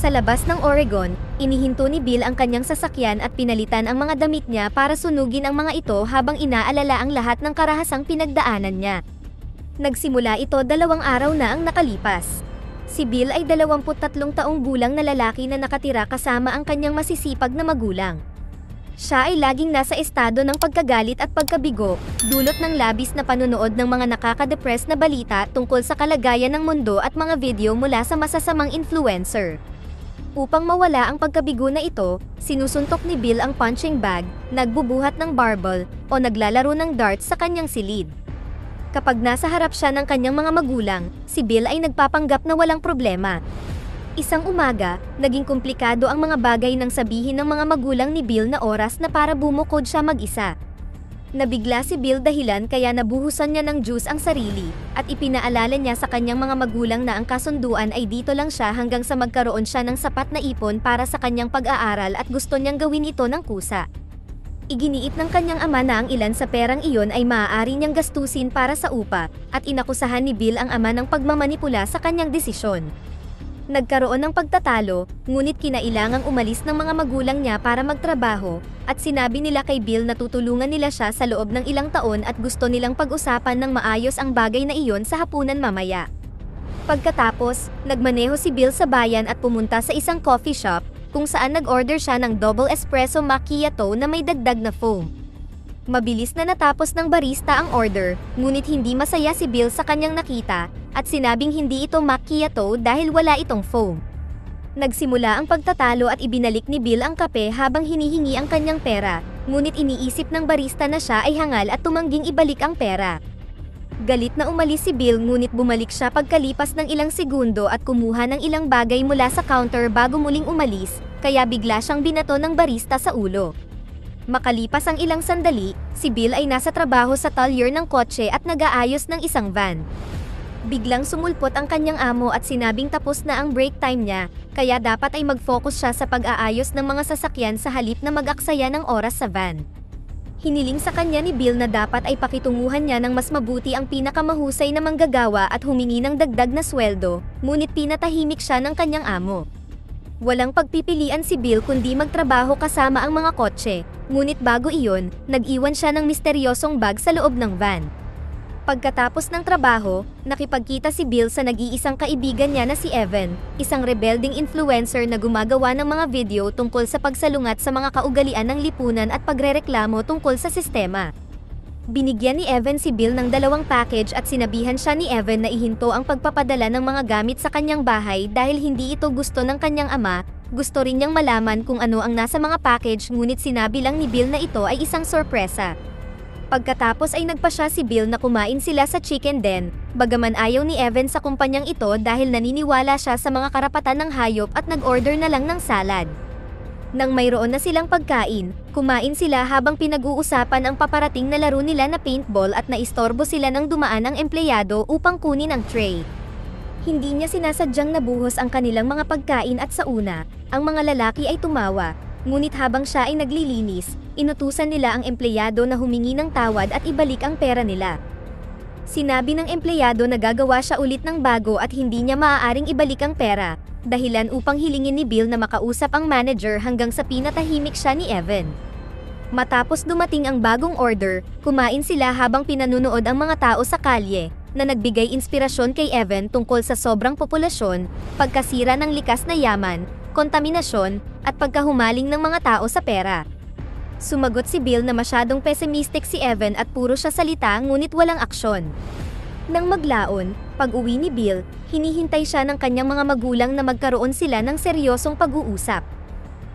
Sa labas ng Oregon, inihinto ni Bill ang kanyang sasakyan at pinalitan ang mga damit niya para sunugin ang mga ito habang inaalala ang lahat ng karahasang pinagdaanan niya. Nagsimula ito 2 araw na ang nakalipas. Si Bill ay 23 taong gulang na lalaki na nakatira kasama ang kanyang masisipag na magulang. Siya ay laging nasa estado ng pagkagalit at pagkabigo, dulot ng labis na panonood ng mga nakaka-depress na balita tungkol sa kalagayan ng mundo at mga video mula sa masasamang influencer. Upang mawala ang pagkabigo na ito, sinusuntok ni Bill ang punching bag, nagbubuhat ng barbell, o naglalaro ng darts sa kanyang silid. Kapag nasa harap siya ng kanyang mga magulang, si Bill ay nagpapanggap na walang problema. Isang umaga, naging komplikado ang mga bagay nang sabihin ng mga magulang ni Bill na oras na para bumukod siya mag-isa. Nabigla si Bill dahilan kaya nabuhusan niya ng juice ang sarili, at ipinaalala niya sa kanyang mga magulang na ang kasunduan ay dito lang siya hanggang sa magkaroon siya ng sapat na ipon para sa kanyang pag-aaral at gusto niyang gawin ito ng kusa. Iginiit ng kanyang ama na ang ilan sa perang iyon ay maaari niyang gastusin para sa upa, at inakusahan ni Bill ang ama ng pagmamanipula sa kanyang desisyon. Nagkaroon ng pagtatalo, ngunit kinailangang umalis ng mga magulang niya para magtrabaho, at sinabi nila kay Bill na tutulungan nila siya sa loob ng ilang taon at gusto nilang pag-usapan ng maayos ang bagay na iyon sa hapunan mamaya. Pagkatapos, nagmaneho si Bill sa bayan at pumunta sa isang coffee shop, kung saan nag-order siya ng double espresso macchiato na may dagdag na foam. Mabilis na natapos ng barista ang order, ngunit hindi masaya si Bill sa kanyang nakita, at sinabing hindi ito macchiato dahil wala itong foam. Nagsimula ang pagtatalo at ibinalik ni Bill ang kape habang hinihingi ang kanyang pera, ngunit iniisip ng barista na siya ay hangal at tumangging ibalik ang pera. Galit na umalis si Bill ngunit bumalik siya pagkalipas ng ilang segundo at kumuha ng ilang bagay mula sa counter bago muling umalis, kaya bigla siyang binato ng barista sa ulo. Makalipas ang ilang sandali, si Bill ay nasa trabaho sa talyer ng kotse at nag-aayos ng isang van. Biglang sumulpot ang kanyang amo at sinabing tapos na ang break time niya, kaya dapat ay mag-focus siya sa pag-aayos ng mga sasakyan sa halip na mag-aksaya ng oras sa van. Hiniling sa kanya ni Bill na dapat ay pakitunguhan niya ng mas mabuti ang pinakamahusay na manggagawa at humingi ng dagdag na sweldo, ngunit pinatahimik siya ng kanyang amo. Walang pagpipilian si Bill kundi magtrabaho kasama ang mga kotse, ngunit bago iyon, nag-iwan siya ng misteryosong bag sa loob ng van. Pagkatapos ng trabaho, nakipagkita si Bill sa nag-iisang kaibigan niya na si Evan, isang rebelding influencer na gumagawa ng mga video tungkol sa pagsalungat sa mga kaugalian ng lipunan at pagrereklamo tungkol sa sistema. Binigyan ni Evan si Bill ng 2 package at sinabihan siya ni Evan na ihinto ang pagpapadala ng mga gamit sa kanyang bahay dahil hindi ito gusto ng kanyang ama. Gusto rin niyang malaman kung ano ang nasa mga package ngunit sinabi lang ni Bill na ito ay isang sorpresa. Pagkatapos ay nagpasya si Bill na kumain sila sa chicken den, bagaman ayaw ni Evan sa kumpanyang ito dahil naniniwala siya sa mga karapatan ng hayop at nag-order na lang ng salad. Nang mayroon na silang pagkain, kumain sila habang pinag-uusapan ang paparating na laro nila na paintball at naistorbo sila ng dumaan ang empleyado upang kunin ang tray. Hindi niya sinasadyang nabuhos ang kanilang mga pagkain at sa una, ang mga lalaki ay tumawa. Ngunit habang siya ay naglilinis, inutusan nila ang empleyado na humingi ng tawad at ibalik ang pera nila. Sinabi ng empleyado na gagawa siya ulit ng bago at hindi niya maaaring ibalik ang pera, dahilan upang hilingin ni Bill na makausap ang manager hanggang sa pinatahimik siya ni Evan. Matapos dumating ang bagong order, kumain sila habang pinanunood ang mga tao sa kalye, na nagbigay inspirasyon kay Evan tungkol sa sobrang populasyon, pagkasira ng likas na yaman, kontaminasyon, at pagkahumaling ng mga tao sa pera. Sumagot si Bill na masyadong pessimistic si Evan at puro siya salita ngunit walang aksyon. Nang maglaon, pag-uwi ni Bill, hinihintay siya ng kanyang mga magulang na magkaroon sila ng seryosong pag-uusap.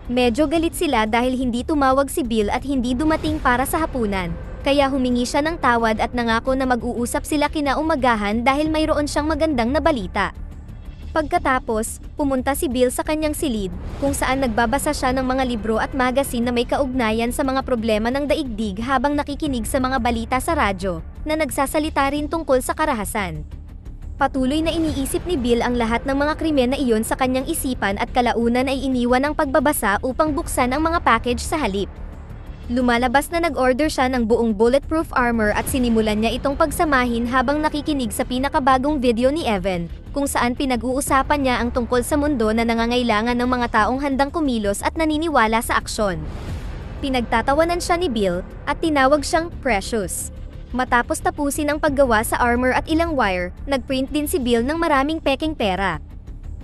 Medyo galit sila dahil hindi tumawag si Bill at hindi dumating para sa hapunan, kaya humingi siya ng tawad at nangako na mag-uusap sila kinaumagahan dahil mayroon siyang magandang na balita. Pagkatapos, pumunta si Bill sa kanyang silid, kung saan nagbabasa siya ng mga libro at magazine na may kaugnayan sa mga problema ng daigdig habang nakikinig sa mga balita sa radyo, na nagsasalita rin tungkol sa karahasan. Patuloy na iniisip ni Bill ang lahat ng mga krimen na iyon sa kanyang isipan at kalaunan ay iniwan ang pagbabasa upang buksan ang mga package sa halip. Lumalabas na nag-order siya ng buong bulletproof armor at sinimulan niya itong pagsamahin habang nakikinig sa pinakabagong video ni Evan, kung saan pinag-uusapan niya ang tungkol sa mundo na nangangailangan ng mga taong handang kumilos at naniniwala sa aksyon. Pinagtatawanan siya ni Bill, at tinawag siyang Precious. Matapos tapusin ang paggawa sa armor at ilang wire, nagprint din si Bill ng maraming peking pera.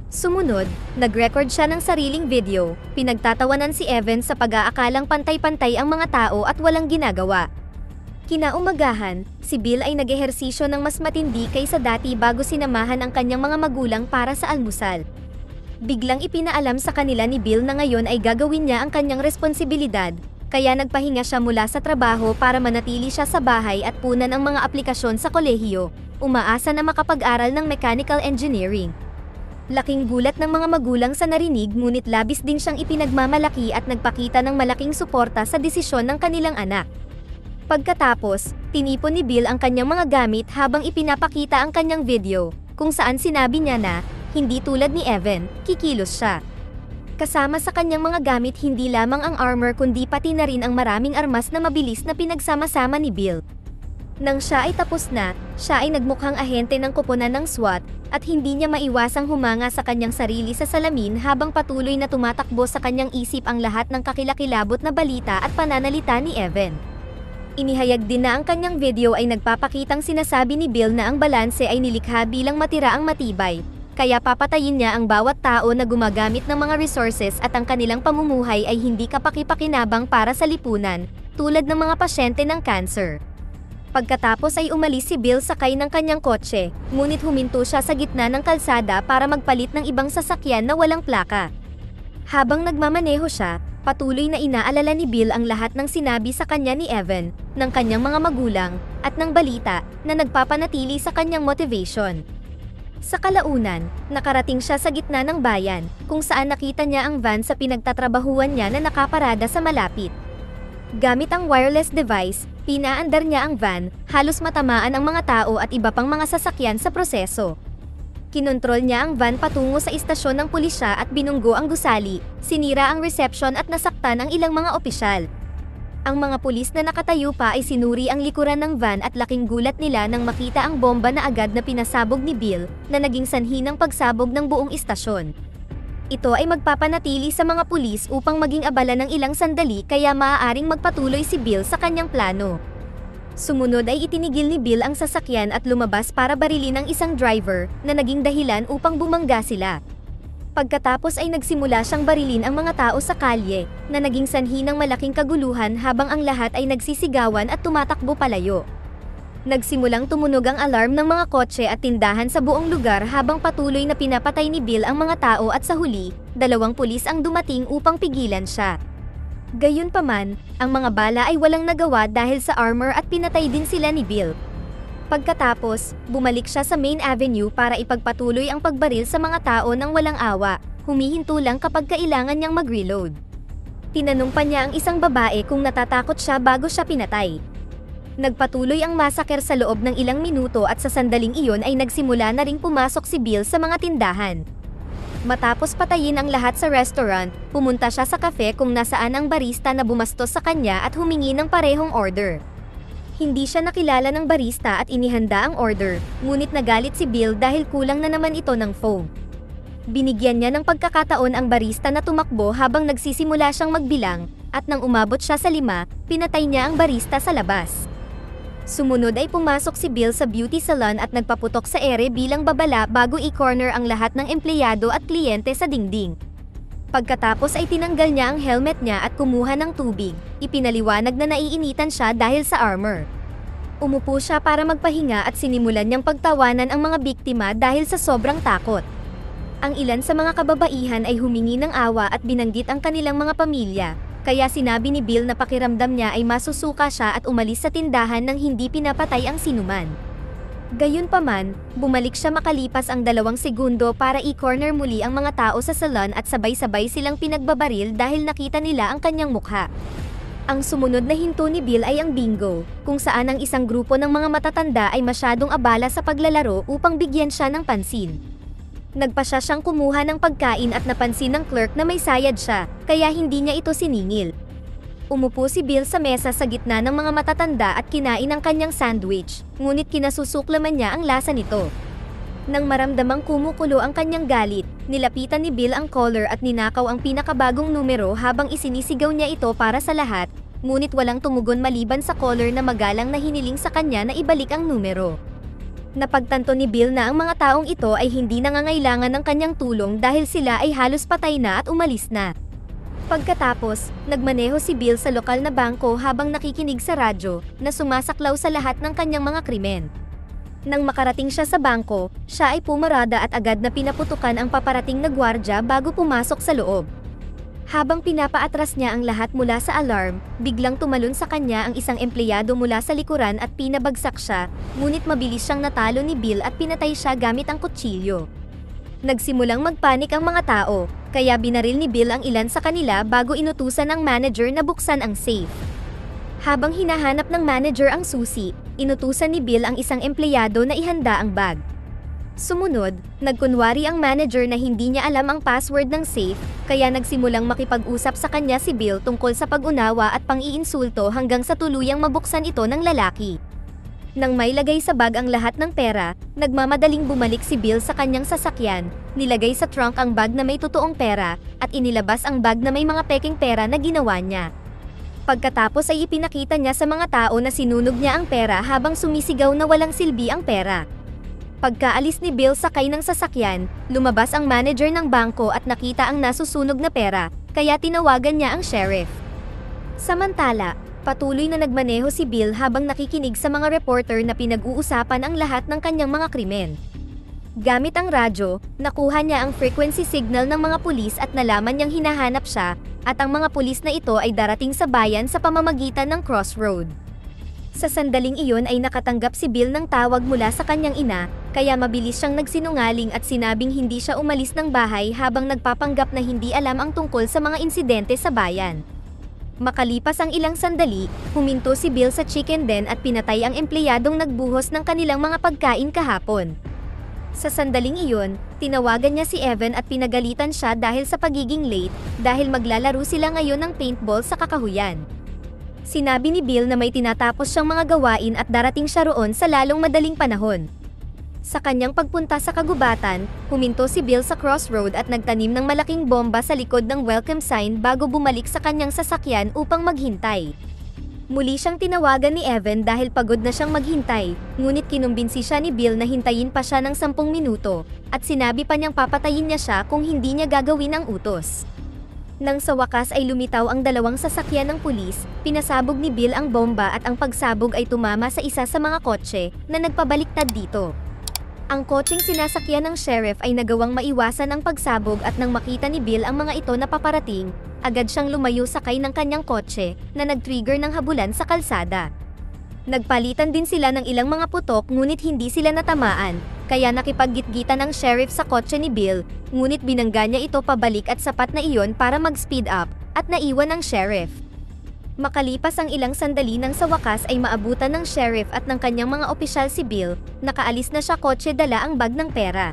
Sumunod, nag-record siya ng sariling video, pinagtatawanan si Evan sa pag-aakalang pantay-pantay ang mga tao at walang ginagawa. Kinaumagahan, si Bill ay nag-ehersisyo ng mas matindi kaysa dati bago sinamahan ang kanyang mga magulang para sa almusal. Biglang ipinaalam sa kanila ni Bill na ngayon ay gagawin niya ang kanyang responsibilidad, kaya nagpahinga siya mula sa trabaho para manatili siya sa bahay at punan ang mga aplikasyon sa kolehiyo, umaasa na makapag-aral ng mechanical engineering. Laking gulat ng mga magulang sa narinig ngunit labis din siyang ipinagmamalaki at nagpakita ng malaking suporta sa desisyon ng kanilang anak. Pagkatapos, tinipon ni Bill ang kanyang mga gamit habang ipinapakita ang kanyang video, kung saan sinabi niya na, hindi tulad ni Evan, kikilos siya. Kasama sa kanyang mga gamit hindi lamang ang armor kundi pati na rin ang maraming armas na mabilis na pinagsama-sama ni Bill. Nang siya ay tapos na, siya ay nagmukhang ahente ng koponan ng SWAT, at hindi niya maiwasang humanga sa kanyang sarili sa salamin habang patuloy na tumatakbo sa kanyang isip ang lahat ng kakilakilabot na balita at pananalita ni Evan. Inihayag din na ang kanyang video ay nagpapakitang sinasabi ni Bill na ang balanse ay nilikha bilang matiraang matibay, kaya papatayin niya ang bawat tao na gumagamit ng mga resources at ang kanilang pamumuhay ay hindi kapakipakinabang para sa lipunan, tulad ng mga pasyente ng cancer. Pagkatapos ay umalis si Bill sakay ng kanyang kotse, ngunit huminto siya sa gitna ng kalsada para magpalit ng ibang sasakyan na walang plaka. Habang nagmamaneho siya, patuloy na inaalala ni Bill ang lahat ng sinabi sa kanya ni Evan, ng kanyang mga magulang, at ng balita na nagpapanatili sa kanyang motivation. Sa kalaunan, nakarating siya sa gitna ng bayan, kung saan nakita niya ang van sa pinagtatrabahuan niya na nakaparada sa malapit. Gamit ang wireless device, pinaandar niya ang van, halos matamaan ang mga tao at iba pang mga sasakyan sa proseso. Kinontrol niya ang van patungo sa istasyon ng pulisya at binunggo ang gusali, sinira ang reception at nasaktan ang ilang mga opisyal. Ang mga pulis na nakatayo pa ay sinuri ang likuran ng van at laking gulat nila nang makita ang bomba na agad na pinasabog ni Bill, na naging sanhi ng pagsabog ng buong istasyon. Ito ay magpapanatili sa mga pulis upang maging abala ng ilang sandali kaya maaaring magpatuloy si Bill sa kanyang plano. Sumunod ay itinigil ni Bill ang sasakyan at lumabas para barilin ang isang driver na naging dahilan upang bumangga sila. Pagkatapos ay nagsimula siyang barilin ang mga tao sa kalye, na naging sanhi ng malaking kaguluhan habang ang lahat ay nagsisigawan at tumatakbo palayo. Nagsimulang tumunog ang alarm ng mga kotse at tindahan sa buong lugar habang patuloy na pinapatay ni Bill ang mga tao at sa huli, 2 pulis ang dumating upang pigilan siya. Gayunpaman, ang mga bala ay walang nagawa dahil sa armor at pinatay din sila ni Bill. Pagkatapos, bumalik siya sa Main Avenue para ipagpatuloy ang pagbaril sa mga tao ng walang awa, humihinto lang kapag kailangan niyang mag-reload. Tinanong pa niya ang isang babae kung natatakot siya bago siya pinatay. Nagpatuloy ang massacre sa loob ng ilang minuto at sa sandaling iyon ay nagsimula na ring pumasok si Bill sa mga tindahan. Matapos patayin ang lahat sa restaurant, pumunta siya sa cafe kung nasaan ang barista na bumastos sa kanya at humingi ng parehong order. Hindi siya nakilala ng barista at inihanda ang order, ngunit nagalit si Bill dahil kulang na naman ito ng foam. Binigyan niya ng pagkakataon ang barista na tumakbo habang nagsisimula siyang magbilang, at nang umabot siya sa 5, pinatay niya ang barista sa labas. Sumunod ay pumasok si Bill sa beauty salon at nagpaputok sa ere bilang babala bago i-corner ang lahat ng empleyado at kliyente sa dingding. Pagkatapos ay tinanggal niya ang helmet niya at kumuha ng tubig, ipinaliwanag na naiinitan siya dahil sa armor. Umupo siya para magpahinga at sinimulan niyang pagtawanan ang mga biktima dahil sa sobrang takot. Ang ilan sa mga kababaihan ay humingi ng awa at binanggit ang kanilang mga pamilya, kaya sinabi ni Bill na pakiramdam niya ay masusuka siya at umalis sa tindahan nang hindi pinapatay ang sinuman. Gayunpaman, bumalik siya makalipas ang 2 segundo para i-corner muli ang mga tao sa salon at sabay-sabay silang pinagbabaril dahil nakita nila ang kanyang mukha. Ang sumunod na hinto ni Bill ay ang bingo, kung saan ang isang grupo ng mga matatanda ay masyadong abala sa paglalaro upang bigyan siya ng pansin. Nagpasya siyang kumuha ng pagkain at napansin ng clerk na may sayad siya, kaya hindi niya ito siningil. Umupo si Bill sa mesa sa gitna ng mga matatanda at kinain ang kanyang sandwich, ngunit kinasusuklaman niya ang lasa nito. Nang maramdamang kumukulo ang kanyang galit, nilapitan ni Bill ang caller at ninakaw ang pinakabagong numero habang isinisigaw niya ito para sa lahat, ngunit walang tumugon maliban sa caller na magalang na hiniling sa kanya na ibalik ang numero. Napagtanto ni Bill na ang mga taong ito ay hindi nangangailangan ng kanyang tulong dahil sila ay halos patay na at umalis na. Pagkatapos, nagmaneho si Bill sa lokal na bangko habang nakikinig sa radyo na sumasaklaw sa lahat ng kanyang mga krimen. Nang makarating siya sa bangko, siya ay pumarada at agad na pinaputukan ang paparating na gwardya bago pumasok sa loob. Habang pinapaatras niya ang lahat mula sa alarm, biglang tumalon sa kanya ang isang empleyado mula sa likuran at pinabagsak siya, ngunit mabilis siyang natalo ni Bill at pinatay siya gamit ang kutsilyo. Nagsimulang magpanik ang mga tao, kaya binaril ni Bill ang ilan sa kanila bago inutusan ng manager na buksan ang safe. Habang hinahanap ng manager ang susi, inutusan ni Bill ang isang empleyado na ihanda ang bag. Sumunod, nagkunwari ang manager na hindi niya alam ang password ng safe, kaya nagsimulang makipag-usap sa kanya si Bill tungkol sa pag-unawa at pang-iinsulto hanggang sa tuluyang mabuksan ito ng lalaki. Nang may lagay sa bag ang lahat ng pera, nagmamadaling bumalik si Bill sa kanyang sasakyan, nilagay sa trunk ang bag na may totoong pera, at inilabas ang bag na may mga peking pera na ginawa niya. Pagkatapos ay ipinakita niya sa mga tao na sinunog niya ang pera habang sumisigaw na walang silbi ang pera. Pagkaalis ni Bill sakay ng sasakyan, lumabas ang manager ng bangko at nakita ang nasusunog na pera, kaya tinawagan niya ang sheriff. Samantala, patuloy na nagmaneho si Bill habang nakikinig sa mga reporter na pinag-uusapan ang lahat ng kanyang mga krimen. Gamit ang radyo, nakuha niya ang frequency signal ng mga pulis at nalaman niyang hinahanap siya, at ang mga pulis na ito ay darating sa bayan sa pamamagitan ng crossroad. Sa sandaling iyon ay nakatanggap si Bill ng tawag mula sa kanyang ina, kaya mabilis siyang nagsinungaling at sinabing hindi siya umalis ng bahay habang nagpapanggap na hindi alam ang tungkol sa mga insidente sa bayan. Makalipas ang ilang sandali, huminto si Bill sa chicken den at pinatay ang empleyadong nagbuhos ng kanilang mga pagkain kahapon. Sa sandaling iyon, tinawagan niya si Evan at pinagalitan siya dahil sa pagiging late, dahil maglalaro sila ngayon ng paintball sa kakahuyan. Sinabi ni Bill na may tinatapos siyang mga gawain at darating siya roon sa lalong madaling panahon. Sa kanyang pagpunta sa kagubatan, huminto si Bill sa crossroad at nagtanim ng malaking bomba sa likod ng welcome sign bago bumalik sa kanyang sasakyan upang maghintay. Muli siyang tinawagan ni Evan dahil pagod na siyang maghintay, ngunit kinumbinsi siya ni Bill na hintayin pa siya ng 10 minuto, at sinabi pa niyang papatayin niya siya kung hindi niya gagawin ang utos. Nang sa wakas ay lumitaw ang dalawang sasakyan ng pulis, pinasabog ni Bill ang bomba at ang pagsabog ay tumama sa isa sa mga kotse na nagpabaliktad dito. Ang kotseng sinasakyan ng sheriff ay nagawang maiwasan ang pagsabog at nang makita ni Bill ang mga ito na paparating, agad siyang lumayo sakay ng kanyang kotse na nag-trigger ng habulan sa kalsada. Nagpalitan din sila ng ilang mga putok ngunit hindi sila natamaan, kaya nakipaggitgitan ang sheriff sa kotse ni Bill, ngunit binangga niya ito pabalik at sapat na iyon para mag-speed up, at naiwan ang sheriff. Makalipas ang ilang sandali nang sa wakas ay maabutan ng sheriff at ng kanyang mga opisyal si Bill, nakaalis na siya kotse dala ang bag ng pera.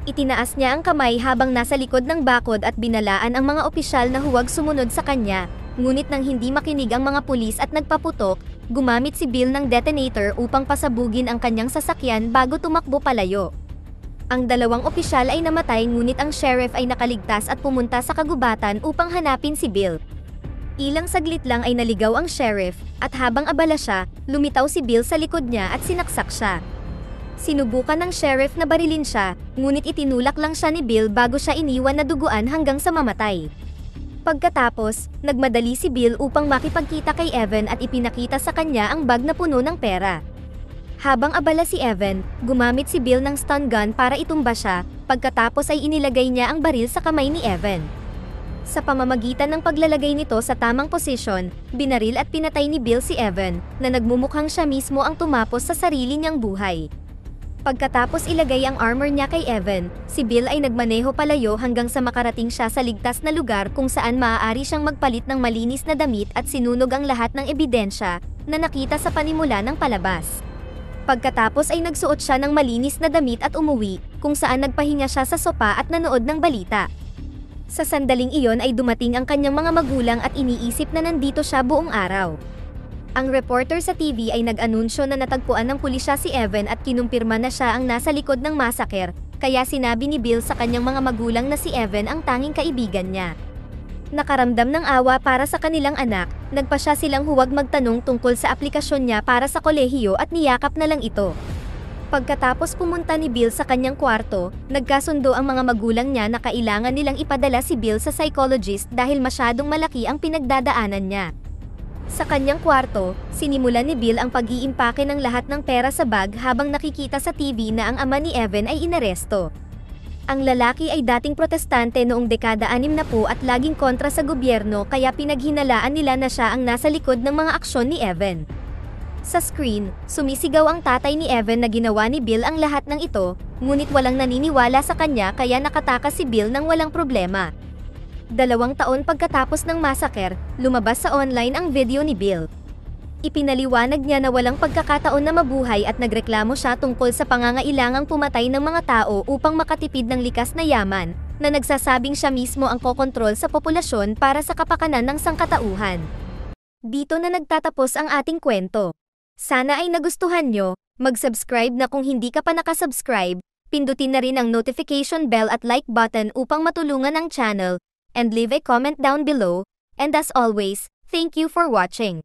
Itinaas niya ang kamay habang nasa likod ng bakod at binalaan ang mga opisyal na huwag sumunod sa kanya, ngunit nang hindi makinig ang mga pulis at nagpaputok, gumamit si Bill ng detonator upang pasabugin ang kanyang sasakyan bago tumakbo palayo. Ang dalawang opisyal ay namatay ngunit ang sheriff ay nakaligtas at pumunta sa kagubatan upang hanapin si Bill. Ilang saglit lang ay naligaw ang sheriff, at habang abala siya, lumitaw si Bill sa likod niya at sinaksak siya. Sinubukan ng sheriff na barilin siya, ngunit itinulak lang siya ni Bill bago siya iniwan na duguan hanggang sa mamatay. Pagkatapos, nagmadali si Bill upang makipagkita kay Evan at ipinakita sa kanya ang bag na puno ng pera. Habang abala si Evan, gumamit si Bill ng stun gun para itumba siya, pagkatapos ay inilagay niya ang baril sa kamay ni Evan. Sa pamamagitan ng paglalagay nito sa tamang posisyon, binaril at pinatay ni Bill si Evan, na nagmumukhang siya mismo ang tumapos sa sarili niyang buhay. Pagkatapos ilagay ang armor niya kay Evan, si Bill ay nagmaneho palayo hanggang sa makarating siya sa ligtas na lugar kung saan maaari siyang magpalit ng malinis na damit at sinunog ang lahat ng ebidensya na nakita sa panimula ng palabas. Pagkatapos ay nagsuot siya ng malinis na damit at umuwi, kung saan nagpahinga siya sa sopa at nanood ng balita. Sa sandaling iyon ay dumating ang kanyang mga magulang at iniisip na nandito siya buong araw. Ang reporter sa TV ay nag-anunsyo na natagpuan ng pulisya si Evan at kinumpirma na siya ang nasa likod ng massacre, kaya sinabi ni Bill sa kanyang mga magulang na si Evan ang tanging kaibigan niya. Nakaramdam ng awa para sa kanilang anak, nagpasya silang huwag magtanong tungkol sa aplikasyon niya para sa kolehiyo at niyakap na lang ito. Pagkatapos pumunta ni Bill sa kanyang kwarto, nagkasundo ang mga magulang niya na kailangan nilang ipadala si Bill sa psychologist dahil masyadong malaki ang pinagdadaanan niya. Sa kanyang kwarto, sinimulan ni Bill ang pag-iimpake ng lahat ng pera sa bag habang nakikita sa TV na ang ama ni Evan ay inaresto. Ang lalaki ay dating protestante noong dekada 60 at laging kontra sa gobyerno kaya pinaghinalaan nila na siya ang nasa likod ng mga aksyon ni Evan. Sa screen, sumisigaw ang tatay ni Evan na ginawa ni Bill ang lahat ng ito, ngunit walang naniniwala sa kanya kaya nakatakas si Bill ng walang problema. 2 taon pagkatapos ng massacre, lumabas sa online ang video ni Bill. Ipinaliwanag niya na walang pagkakataon na mabuhay at nagreklamo siya tungkol sa pangangailangang pumatay ng mga tao upang makatipid ng likas na yaman, na nagsasabing siya mismo ang kokontrol sa populasyon para sa kapakanan ng sangkatauhan. Dito na nagtatapos ang ating kwento. Sana ay nagustuhan nyo, mag-subscribe na kung hindi ka pa nakasubscribe, pindutin na rin ang notification bell at like button upang matulungan ang channel, and leave a comment down below, and as always, thank you for watching.